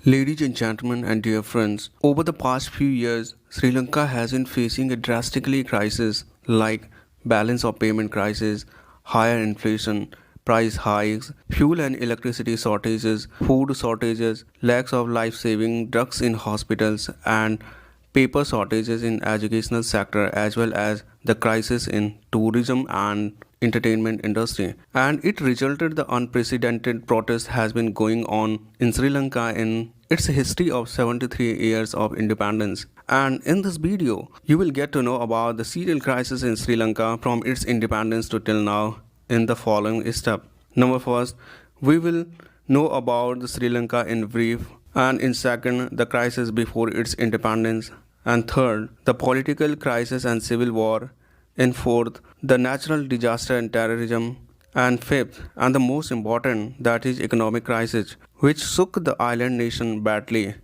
Ladies and gentlemen and dear friends, over the past few years, Sri Lanka has been facing a drastically crisis like balance of payment crisis, higher inflation, price hikes, fuel and electricity shortages, food shortages, lacks of life-saving drugs in hospitals and paper shortages in educational sector as well as the crisis in tourism and entertainment industry, and it resulted the unprecedented protest has been going on in Sri Lanka in its history of 73 years of independence. And in this video you will get to know about the serial crisis in Sri Lanka from its independence to till now in the following step. Number first, we will know about the Sri Lanka in brief, and in second, the crisis before its independence, and third, the political crisis and civil war, in fourth, the natural disaster and terrorism, and fifth, and the most important, that is economic crisis, which shook the island nation badly.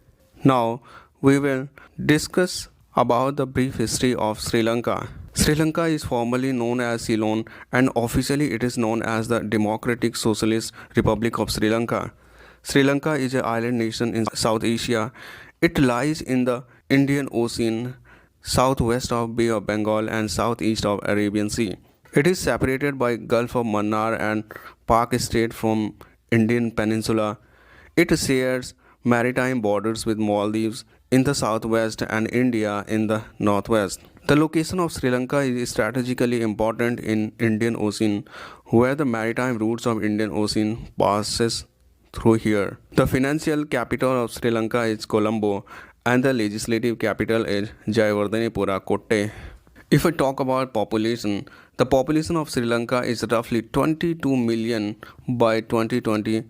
Now, we will discuss about the brief history of Sri Lanka. Sri Lanka is formally known as Ceylon and officially it is known as the Democratic Socialist Republic of Sri Lanka. Sri Lanka is an island nation in South Asia. It lies in the Indian Ocean, southwest of Bay of Bengal and southeast of Arabian Sea. It is separated by Gulf of Mannar and Pak Strait from Indian Peninsula. It shares maritime borders with Maldives in the southwest and India in the northwest. The location of Sri Lanka is strategically important in Indian Ocean, where the maritime routes of Indian Ocean passes through here. The financial capital of Sri Lanka is Colombo and the legislative capital is Jayawardenepura Kotte. If I talk about population, the population of Sri Lanka is roughly 22 million by 2020.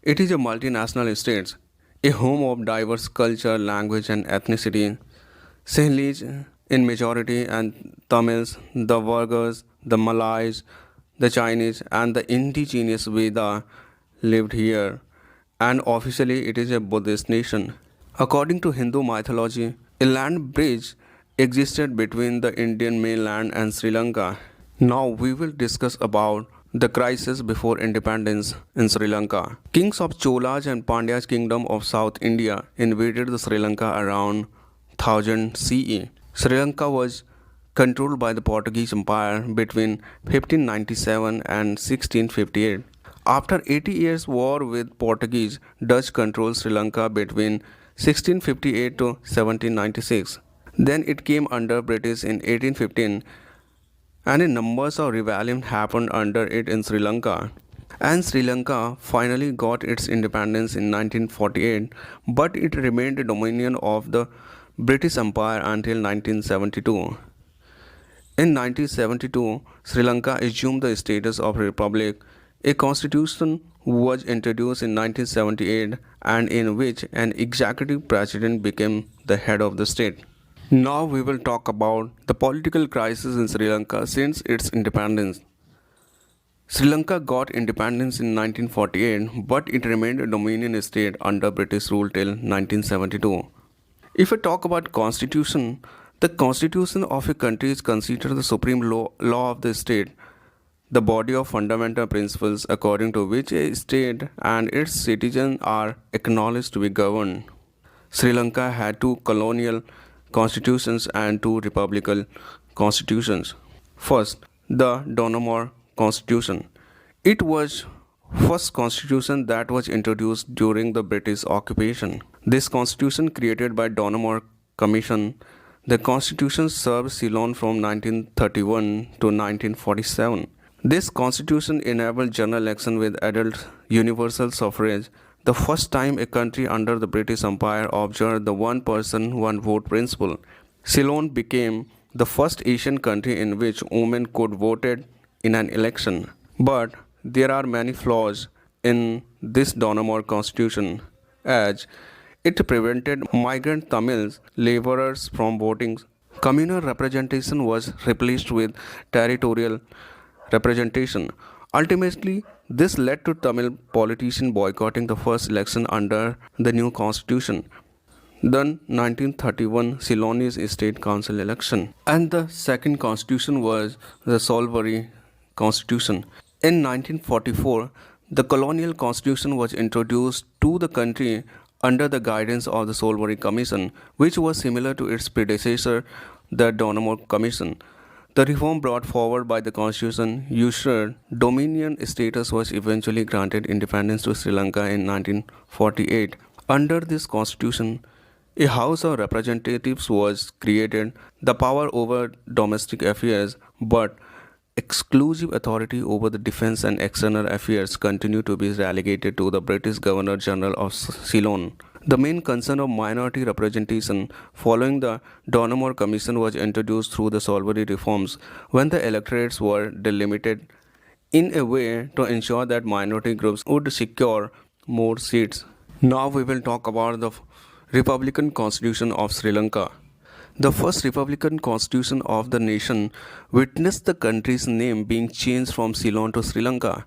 It is a multinational state, a home of diverse culture, language and ethnicity. Sinhalese in majority and Tamils, the Vargas, the Malays, the Chinese and the indigenous Veda lived here, and officially it is a Buddhist nation. According to Hindu mythology, a land bridge existed between the Indian mainland and Sri Lanka. Now we will discuss about the crisis before independence in Sri Lanka. Kings of Cholas and Pandyas kingdom of South India invaded the Sri Lanka around 1000 CE. Sri Lanka was controlled by the Portuguese Empire between 1597 and 1658. After 80 years war with Portuguese, Dutch controlled Sri Lanka between 1658 to 1796. Then it came under British in 1815 and a numbers of rebellion happened under it in Sri Lanka. And Sri Lanka finally got its independence in 1948, but it remained a dominion of the British Empire until 1972. In 1972, Sri Lanka assumed the status of a republic. A constitution was introduced in 1978 and in which an executive president became the head of the state. Now we will talk about the political crisis in Sri Lanka since its independence. Sri Lanka got independence in 1948, but it remained a dominion state under British rule till 1972. If I talk about constitution, the constitution of a country is considered the supreme law of the state, the body of fundamental principles according to which a state and its citizens are acknowledged to be governed. Sri Lanka had two colonial constitutions and two republican constitutions. First, the Donoughmore Constitution. It was first constitution that was introduced during the British occupation. This constitution created by Donoughmore Commission. The constitution served Ceylon from 1931 to 1947. This constitution enabled general election with adult universal suffrage, the first time a country under the British Empire observed the one person, one vote principle. Ceylon became the first Asian country in which women could vote in an election. But there are many flaws in this Donoughmore Constitution, as it prevented migrant Tamils laborers from voting. Communal representation was replaced with territorial representation. Ultimately, this led to Tamil politicians boycotting the first election under the new constitution. Then 1931 Ceylonese State Council election. And the second constitution was the Solwari Constitution. In 1944, the colonial constitution was introduced to the country under the guidance of the Solwari Commission, which was similar to its predecessor, the Donamore Commission. The reform brought forward by the constitution ensured dominion status was eventually granted independence to Sri Lanka in 1948. Under this constitution, a House of Representatives was created, the power over domestic affairs, but exclusive authority over the defense and external affairs continued to be relegated to the British Governor General of Ceylon. The main concern of minority representation following the Donamore Commission was introduced through the Solwari reforms when the electorates were delimited in a way to ensure that minority groups would secure more seats. Now we will talk about the Republican Constitution of Sri Lanka. The first Republican Constitution of the nation witnessed the country's name being changed from Ceylon to Sri Lanka.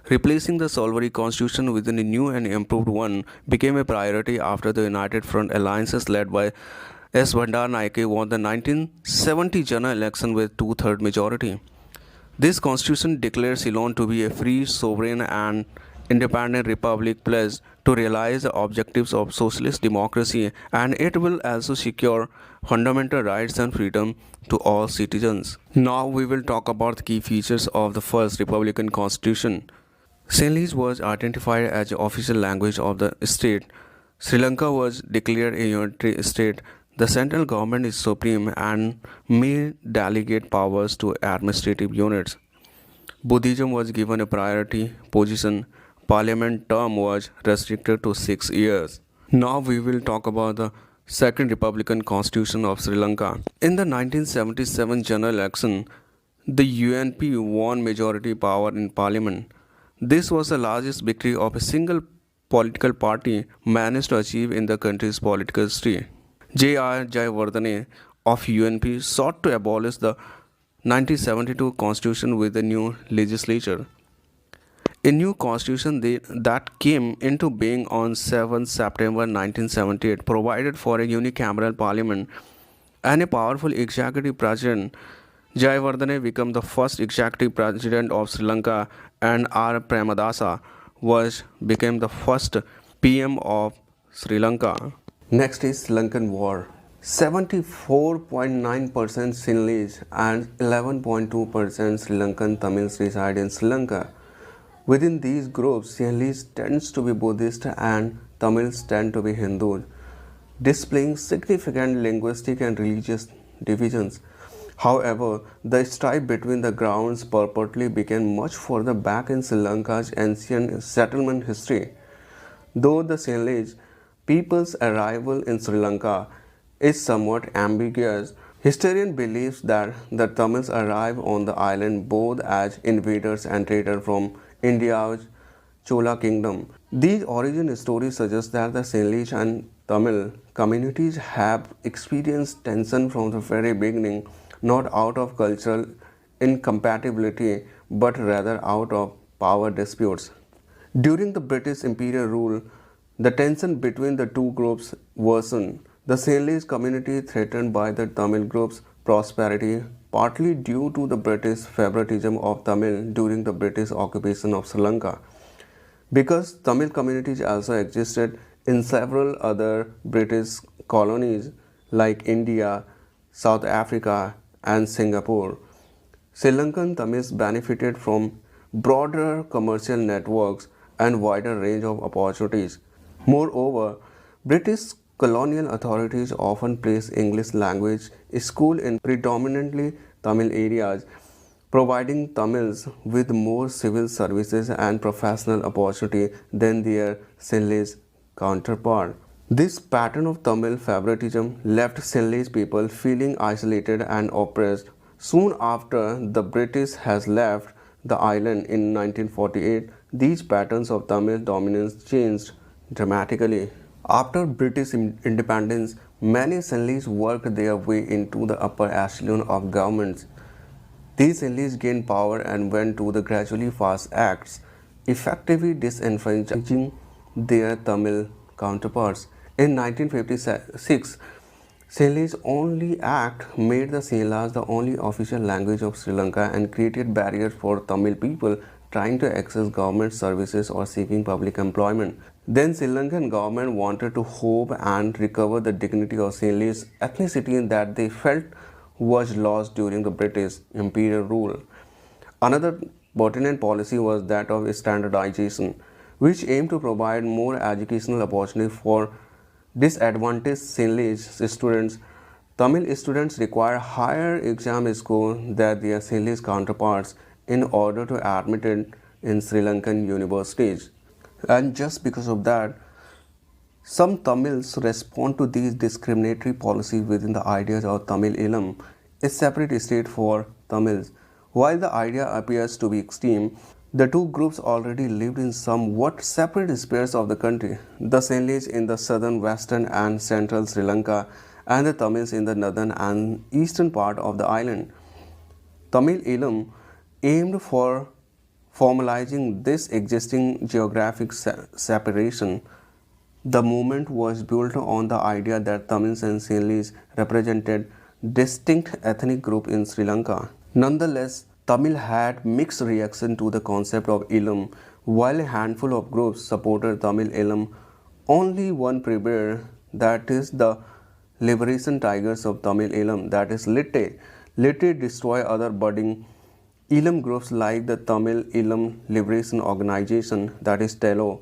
Replacing the Solwari Constitution with a new and improved one became a priority after the United Front alliances led by S. Bandaranaike won the 1970 general election with two-thirds majority. This constitution declares Ceylon to be a free, sovereign and independent republic pledged to realize the objectives of socialist democracy, and it will also secure fundamental rights and freedom to all citizens. Now we will talk about the key features of the first Republican Constitution. Sinhalese was identified as the official language of the state. Sri Lanka was declared a unitary state. The central government is supreme and may delegate powers to administrative units. Buddhism was given a priority position. Parliament term was restricted to 6 years. Now we will talk about the Second Republican Constitution of Sri Lanka. In the 1977 general election, the UNP won majority power in parliament. This was the largest victory of a single political party managed to achieve in the country's political history. J.R. Jayawardene of UNP sought to abolish the 1972 constitution with a new legislature. A new constitution that came into being on 7 September 1978 provided for a unicameral parliament and a powerful executive president. Jayawardene became the first executive president of Sri Lanka, and R. Premadasa became the first PM of Sri Lanka. Next is Sri Lankan War. 74.9% Sinhalese and 11.2% Sri Lankan Tamils reside in Sri Lanka. Within these groups, Sinhalese tends to be Buddhist and Tamils tend to be Hindu, displaying significant linguistic and religious divisions. However, the strife between the grounds purportedly began much further back in Sri Lanka's ancient settlement history. Though the Sinhalese people's arrival in Sri Lanka is somewhat ambiguous, historian believes that the Tamils arrived on the island both as invaders and traders from India's Chola kingdom. These origin stories suggest that the Sinhalese and Tamil communities have experienced tension from the very beginning, not out of cultural incompatibility but rather out of power disputes. During the British imperial rule, the tension between the two groups worsened. The Sinhalese community threatened by the Tamil group's prosperity, partly due to the British favoritism of Tamil during the British occupation of Sri Lanka. Because Tamil communities also existed in several other British colonies like India, South Africa, and Singapore, Sri Lankan Tamils benefited from broader commercial networks and wider range of opportunities. Moreover, British colonial authorities often placed English language school in predominantly Tamil areas, providing Tamils with more civil services and professional opportunity than their Sinhalese counterpart. This pattern of Tamil favoritism left Sinhalese people feeling isolated and oppressed. Soon after the British has left the island in 1948, these patterns of Tamil dominance changed dramatically. After British independence, many Sinhalese worked their way into the upper echelon of governments. These Sinhalese gained power and went to the gradually fast acts, effectively disenfranchising their Tamil counterparts. In 1956, Sinhalese Only Act made the Sinhala the only official language of Sri Lanka and created barriers for Tamil people trying to access government services or seeking public employment. Then Sri Lankan government wanted to hope and recover the dignity of Sinhalese ethnicity that they felt was lost during the British imperial rule. Another pertinent policy was that of standardization, which aimed to provide more educational opportunities for disadvantaged Sinhalese students. Tamil students require higher exam score than their Sinhalese counterparts in order to admit in Sri Lankan universities. And just because of that, some Tamils respond to these discriminatory policies within the ideas of Tamil Ilam, a separate state for Tamils. While the idea appears to be extreme, the two groups already lived in somewhat separate spheres of the country. The Sinhalese in the southern, western, and central Sri Lanka, and the Tamils in the northern and eastern part of the island. Tamil Ilam aimed for formalizing this existing geographic separation. The movement was built on the idea that Tamils and Sinhalese represented distinct ethnic groups in Sri Lanka. Nonetheless, Tamil had mixed reaction to the concept of Ilam. While a handful of groups supported Tamil Ilam, only one prevailed, that is the Liberation Tigers of Tamil Ilam, that is Litte. Litte destroy other budding Ilam groups like the Tamil Ilam Liberation Organization, that is TELO,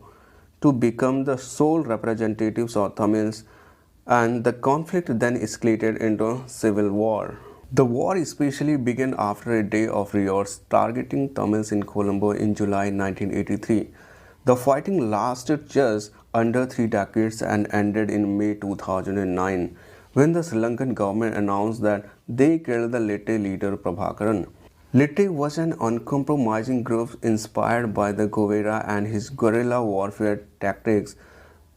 to become the sole representatives of Tamils, and the conflict then escalated into civil war. The war especially began after a day of riots targeting Tamils in Colombo in July 1983. The fighting lasted just under 3 decades and ended in May 2009 when the Sri Lankan government announced that they killed the Litte leader Prabhakaran. Litte was an uncompromising group inspired by the Govera and his guerrilla warfare tactics.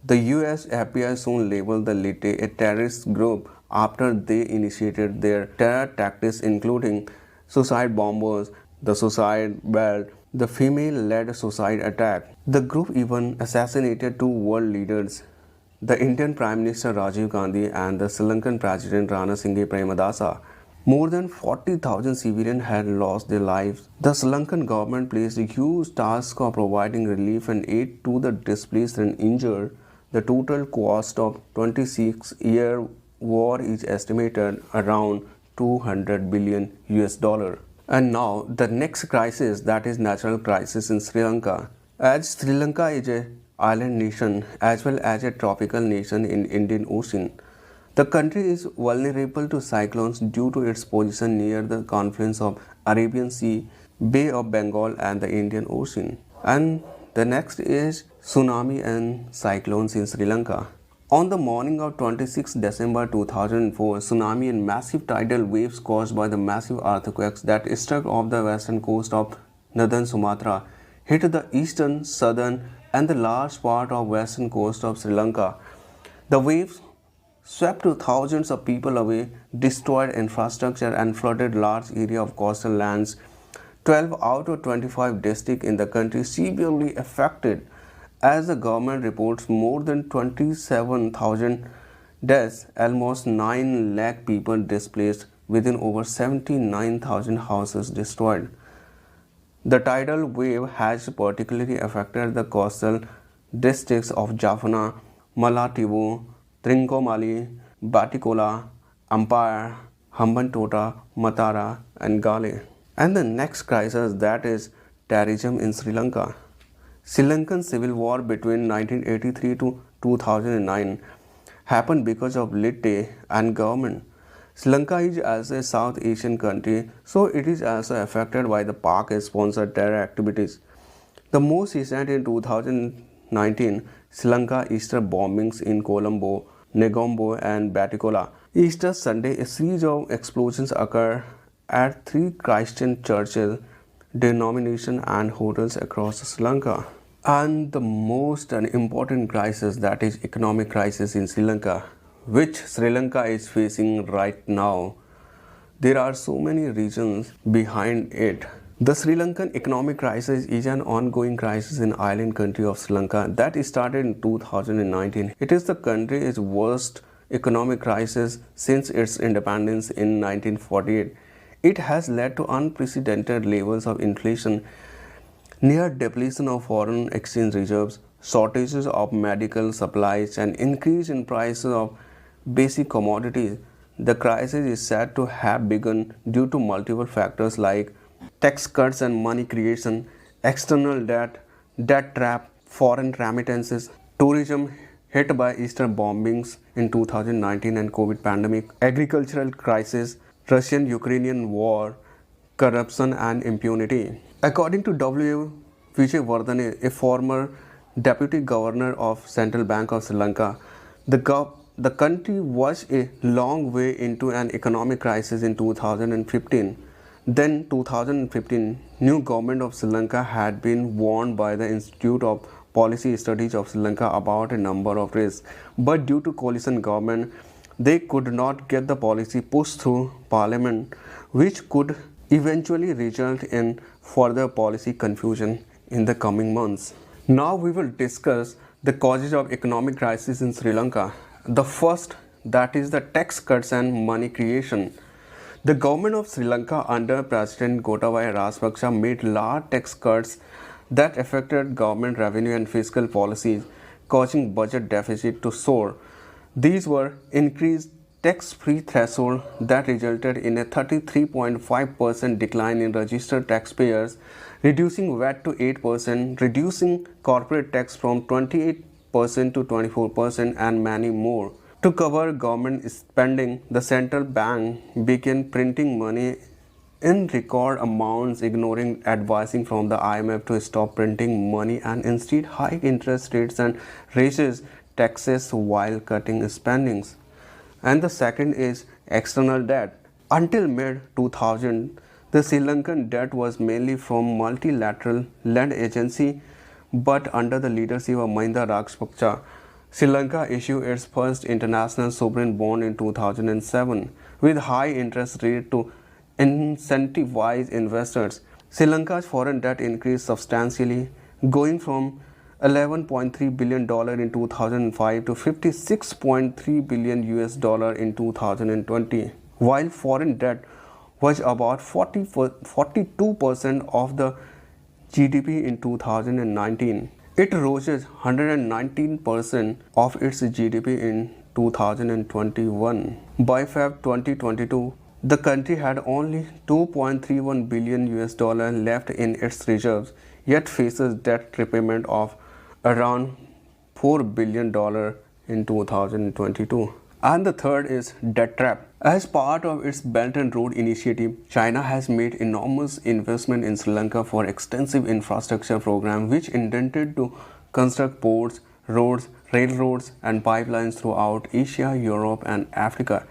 The US FBI soon labeled the Litte a terrorist group after they initiated their terror tactics including suicide bombers, the suicide belt, the female-led suicide attack. The group even assassinated 2 world leaders, the Indian Prime Minister Rajiv Gandhi and the Sri Lankan President Rana Singhe Premadasa. More than 40,000 civilians had lost their lives. The Sri Lankan government placed a huge task of providing relief and aid to the displaced and injured. The total cost of 26-year war is estimated around 200 billion US dollar. And now the next crisis, that is natural crisis in Sri Lanka. As Sri Lanka is an island nation as well as a tropical nation in Indian Ocean, the country is vulnerable to cyclones due to its position near the confluence of Arabian Sea, Bay of Bengal and the Indian Ocean. And the next is tsunami and cyclones in Sri Lanka. On the morning of 26 December 2004, tsunami and massive tidal waves caused by the massive earthquakes that struck off the western coast of northern Sumatra hit the eastern, southern and the large part of western coast of Sri Lanka. The waves swept thousands of people away, destroyed infrastructure and flooded large area of coastal lands. 12 out of 25 districts in the country severely affected. As the government reports more than 27,000 deaths, almost 9 lakh people displaced, within over 79,000 houses destroyed. The tidal wave has particularly affected the coastal districts of Jaffna, Mullaitivu, Trincomalee, Batticaloa, Ampere, Hambantota, Matara and Gale. And the next crisis, that is terrorism in Sri Lanka. Sri Lankan civil war between 1983 to 2009 happened because of Litte and government. Sri Lanka is also a South Asian country, so it is also affected by the Pak-sponsored terror activities. The most recent in 2019, Sri Lanka Easter bombings in Colombo, Negombo and Batticaloa. Easter Sunday, a series of explosions occurred at 3 Christian churches, denominations and hotels across Sri Lanka. And the most important crisis, that is economic crisis in Sri Lanka, which Sri Lanka is facing right now. There are so many reasons behind it. The Sri Lankan economic crisis is an ongoing crisis in island country of Sri Lanka that started in 2019. It is the country's worst economic crisis since its independence in 1948. It has led to unprecedented levels of inflation. Near depletion of foreign exchange reserves, shortages of medical supplies, and increase in prices of basic commodities, the crisis is said to have begun due to multiple factors like tax cuts and money creation, external debt, debt trap, foreign remittances, tourism hit by Easter bombings in 2019 and COVID pandemic, agricultural crisis, Russian-Ukrainian war, corruption and impunity. According to W. Vijayawardene, a former deputy governor of Central Bank of Sri Lanka, the country was a long way into an economic crisis in 2015. Then 2015, new government of Sri Lanka had been warned by the Institute of Policy Studies of Sri Lanka about a number of risks, but due to coalition government, they could not get the policy pushed through parliament, which could eventually result in further policy confusion in the coming months. Now we will discuss the causes of economic crisis in Sri Lanka. The first, that is the tax cuts and money creation. The government of Sri Lanka under President Gotabaya Rajapaksa made large tax cuts that affected government revenue and fiscal policies, causing budget deficit to soar. These were increased tax-free threshold that resulted in a 33.5% decline in registered taxpayers, reducing VAT to 8%, reducing corporate tax from 28% to 24%, and many more. To cover government spending, the central bank began printing money in record amounts, ignoring advising from the IMF to stop printing money and instead hike interest rates and raises taxes while cutting spendings. And the second is external debt. Until mid 2000, the Sri Lankan debt was mainly from multilateral lend agency, but under the leadership of Mahinda Rajapaksa, Sri Lanka issued its first international sovereign bond in 2007 with high interest rate to incentivize investors. Sri Lanka's foreign debt increased substantially, going from $11.3 billion in 2005 to $56.3 billion in 2020, while foreign debt was about 42% of the GDP in 2019. It rose 119% of its GDP in 2021. By Feb 2022, the country had only $2.31 billion left in its reserves, yet faces debt repayment of around $4 billion in 2022. And the third is debt trap. As part of its Belt and Road Initiative, China has made enormous investment in Sri Lanka for extensive infrastructure program which intended to construct ports, roads, railroads and pipelines throughout Asia, Europe and Africa.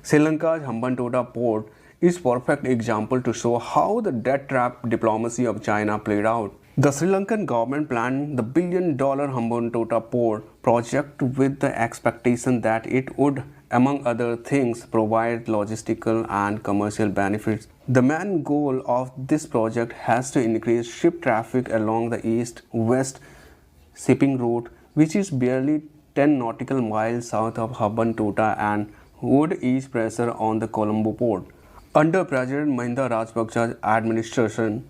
Sri Lanka's Hambantota port is perfect example to show how the debt trap diplomacy of China played out. The Sri Lankan government planned the billion-dollar Hambantota port project with the expectation that it would, among other things, provide logistical and commercial benefits. The main goal of this project has to increase ship traffic along the east-west shipping route, which is barely 10 nautical miles south of Hambantota and would ease pressure on the Colombo port. Under President Mahinda Rajapaksa's administration,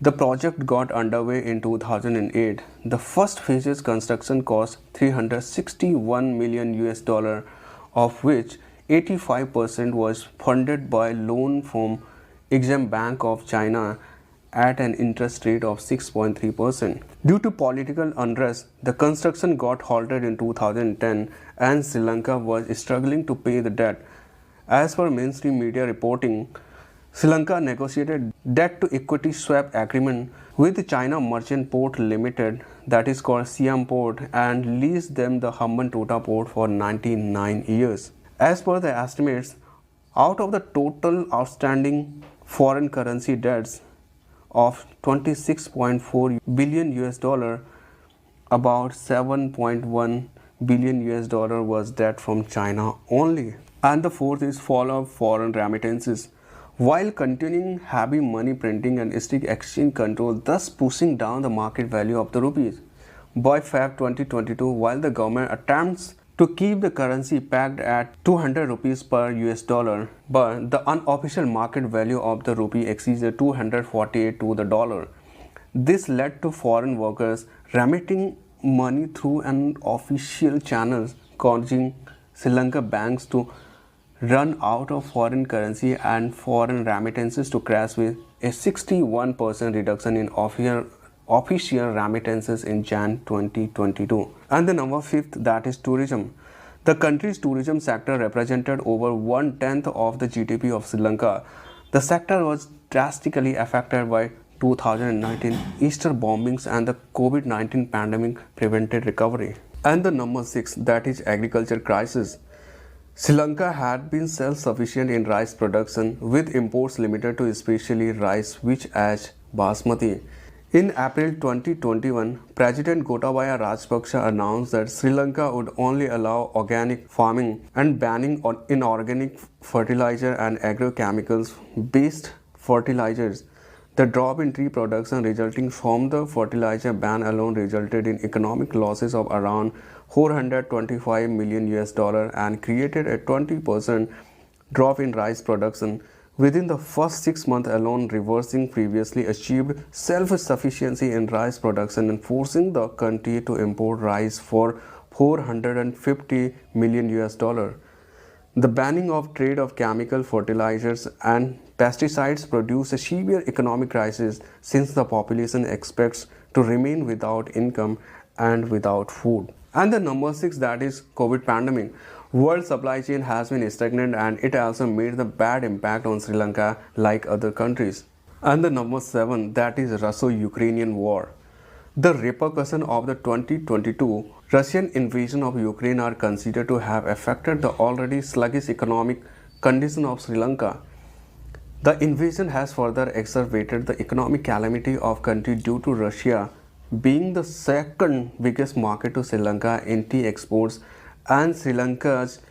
the project got underway in 2008. The first phase's construction cost $361 million, of which 85% was funded by loan from Exim Bank of China at an interest rate of 6.3%. Due to political unrest, the construction got halted in 2010 and Sri Lanka was struggling to pay the debt. As per mainstream media reporting, Sri Lanka negotiated debt-to-equity swap agreement with China Merchant Port Limited, that is called Siam Port, and leased them the Hambantota port for 99 years. As per the estimates, out of the total outstanding foreign currency debts of $26.4 billion, about $7.1 billion was debt from China only. And the fourth is fall of foreign remittances. While continuing heavy money printing and strict exchange control, thus pushing down the market value of the rupees. By Feb 2022, while the government attempts to keep the currency pegged at 200 rupees per US dollar, but the unofficial market value of the rupee exceeded 248 to the dollar. This led to foreign workers remitting money through an official channels, causing Sri Lanka banks to run out of foreign currency and foreign remittances to crash with a 61% reduction in official remittances in Jan 2022. And the number fifth, that is tourism. The country's tourism sector represented over one-tenth of the GDP of Sri Lanka. The sector was drastically affected by 2019 Easter bombings and the COVID-19 pandemic prevented recovery. And the number six, that is agriculture crisis. Sri Lanka had been self-sufficient in rice production with imports limited to especially rice which as basmati. In April 2021, President Gotabaya Rajapaksa announced that Sri Lanka would only allow organic farming and banning inorganic fertilizer and agrochemicals based fertilizers. The drop in tree production resulting from the fertilizer ban alone resulted in economic losses of around 425 million US dollar and created a 20% drop in rice production within the first 6 months alone, reversing previously achieved self-sufficiency in rice production and forcing the country to import rice for 450 million US dollar. The banning of trade of chemical fertilizers and pesticides produced a severe economic crisis since the population expects to remain without income and without food. And the number six, that is COVID pandemic. World supply chain has been stagnant and it also made the bad impact on Sri Lanka like other countries. And the number seven, that is Russo-Ukrainian war. The repercussions of the 2022 Russian invasion of Ukraine are considered to have affected the already sluggish economic condition of Sri Lanka. The invasion has further exacerbated the economic calamity of country due to Russia being the second biggest market to Sri Lanka in tea exports, and Sri Lanka's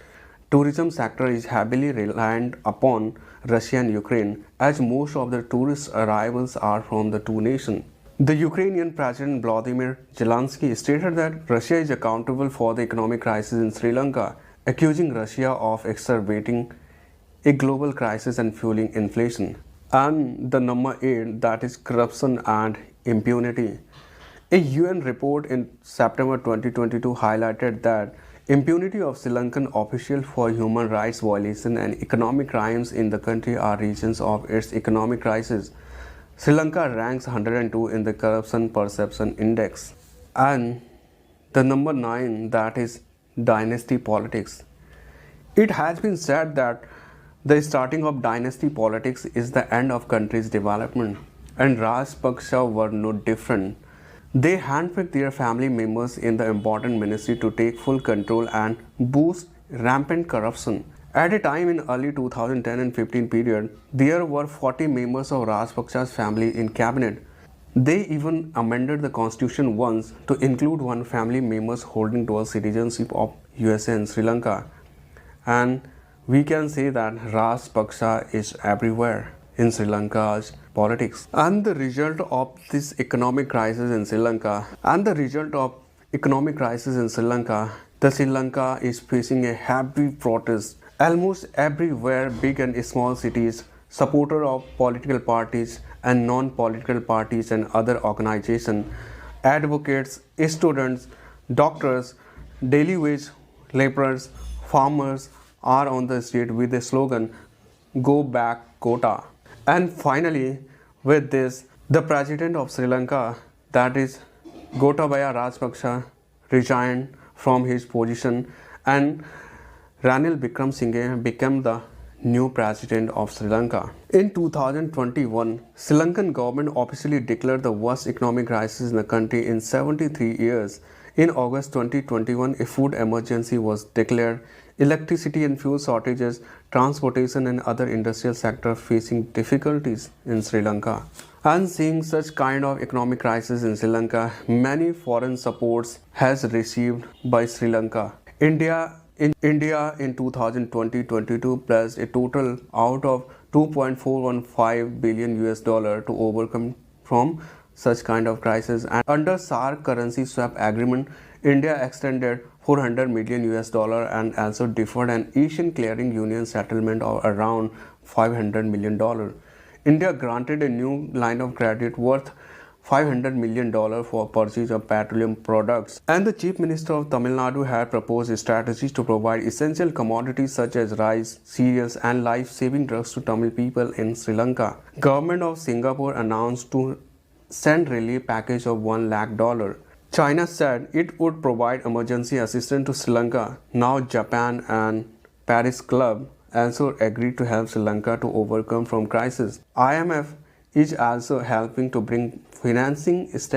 tourism sector is heavily reliant upon Russia and Ukraine as most of the tourist arrivals are from the two nations. The Ukrainian President Vladimir Zelensky stated that Russia is accountable for the economic crisis in Sri Lanka, accusing Russia of exacerbating a global crisis and fueling inflation. And the number eight, that is corruption and impunity. A UN report in September 2022 highlighted that impunity of Sri Lankan officials for human rights violations and economic crimes in the country are reasons of its economic crisis. Sri Lanka ranks 102 in the Corruption Perception Index. And the number 9, that is dynasty politics. It has been said that the starting of dynasty politics is the end of country's development, and Rajapaksa were no different. They handpicked their family members in the important ministry to take full control and boost rampant corruption. At a time in early 2010 and 15 period, there were 40 members of Rajapaksa's family in cabinet. They even amended the constitution once to include one family members holding dual citizenship of USA and Sri Lanka. And we can say that Rajapaksa is everywhere in Sri Lanka's politics. And the result of this economic crisis in Sri Lanka, the Sri Lanka is facing a heavy protest. Almost everywhere, big and small cities, supporters of political parties and non-political parties and other organizations, advocates, students, doctors, daily wage laborers, farmers are on the street with the slogan, "Go back quota." And finally, with this, the president of Sri Lanka, that is Gotabaya Rajapaksa, resigned from his position and Ranil Wickremesinghe became the new president of Sri Lanka. In 2021, Sri Lankan government officially declared the worst economic crisis in the country in 73 years. In August 2021, a food emergency was declared. Electricity and fuel shortages, transportation and other industrial sectors facing difficulties in Sri Lanka. And seeing such kind of economic crisis in Sri Lanka, many foreign supports has received by Sri Lanka. India in 2020-22 pledged a total out of 2.415 billion US dollar to overcome from such kind of crisis. And under SAARC currency swap agreement, India extended 400 million US dollar and also deferred an Asian Clearing Union settlement of around $500 million. India granted a new line of credit worth $500 million for purchase of petroleum products. And the Chief Minister of Tamil Nadu had proposed strategies to provide essential commodities such as rice, cereals and life-saving drugs to Tamil people in Sri Lanka. Government of Singapore announced to send relief package of $1 lakh. China said it would provide emergency assistance to Sri Lanka. Now Japan and Paris Club also agreed to help Sri Lanka to overcome from crisis. IMF is also helping to bring financing steps